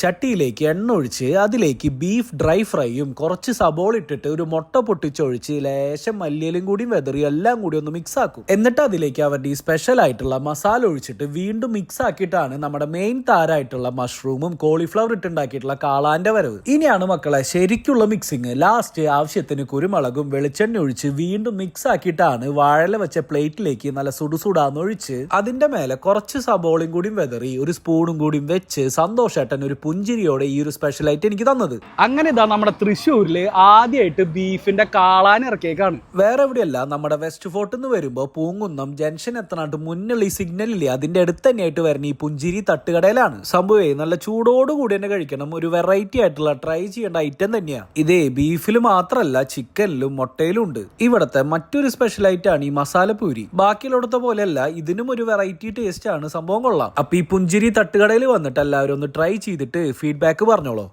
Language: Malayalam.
ചട്ടിയിലേക്ക് എണ്ണ ഒഴിച്ച് അതിലേക്ക് ബീഫ് ഡ്രൈ ഫ്രൈയും കുറച്ച് സബോള ഇട്ടിട്ട് ഒരു മുട്ട പൊട്ടിച്ചൊഴിച്ച് ലേശം മല്ലിയിലും കൂടി വെതറി എല്ലാം കൂടി ഒന്ന് മിക്സ് ആക്കും. എന്നിട്ട് അതിലേക്ക് അവരുടെ ഈ സ്പെഷ്യൽ ആയിട്ടുള്ള മസാല ഒഴിച്ചിട്ട് വീണ്ടും മിക്സ് ആക്കിയിട്ടാണ് നമ്മുടെ മെയിൻ താരമായിട്ടുള്ള മഷ്റൂമും കോളിഫ്ലവർ ഇട്ടുണ്ടാക്കിയിട്ടുള്ള കാളാന്റെ വരവ്. ഇനിയാണ് മക്കളെ ശരിക്കുള്ള മിക്സിങ്. ലാസ്റ്റ് ആവശ്യത്തിന് കുരുമുളകും വെളിച്ചെണ്ണ ഒഴിച്ച് വീണ്ടും മിക്സ് ആക്കിയിട്ടാണ് വാഴല വെച്ച പ്ലേറ്റിലേക്ക് നല്ല സുടുസുടാന്ന് ഒഴിച്ച് അതിന്റെ മേലെ കുറച്ച് സബോളയും കൂടി വെതറി ഒരു സ്പൂണും കൂടി വെച്ച് സന്തോഷേട്ടൻ ഒരു പുഞ്ചിരിയോടെ ഈ ഒരു സ്പെഷ്യൽ ആയിട്ട് എനിക്ക് തന്നത്. അങ്ങനെ ഇതാ നമ്മുടെ തൃശ്ശൂരില് ആദ്യമായിട്ട് ബീഫിന്റെ കാളാൻ ഇറക്കിയേക്കാണ്. വേറെ എവിടെയല്ല, നമ്മുടെ വെസ്റ്റ് ഫോർട്ടിൽ നിന്ന് വരുമ്പോ പൂങ്കുന്നം ജംഗ്ഷൻ എത്തനായിട്ട് മുന്നുള്ള ഈ സിഗ്നലില്ലേ അതിന്റെ അടുത്ത് തന്നെയായിട്ട് വരുന്ന ഈ പുഞ്ചിരി തട്ടുകടയിലാണ്. സംഭവേ നല്ല ചൂടോടുകൂടി തന്നെ കഴിക്കണം. ഒരു വെറൈറ്റി ആയിട്ടുള്ള ട്രൈ ചെയ്യേണ്ട ഐറ്റം തന്നെയാ ഇതേ. ബീഫിൽ മാത്രല്ല ചിക്കനിലും മുട്ടയിലും ഉണ്ട്. ഇവിടത്തെ മറ്റൊരു സ്പെഷ്യൽ ആയിട്ടാണ് ഈ മസാലപ്പൂരി. ബാക്കിയുള്ളടത്തെ പോലെയല്ല, ഇതിനും ഒരു വെറൈറ്റി ടേസ്റ്റ് ആണ്. സംഭവം കൊള്ളാം. അപ്പൊ ഈ പുഞ്ചിരി തട്ടുകടയിൽ വന്നിട്ട് എല്ലാവരും ഒന്ന് ട്രൈ ചെയ്തിട്ട് ഫീഡ്ബാക്ക് പറഞ്ഞോളൂ.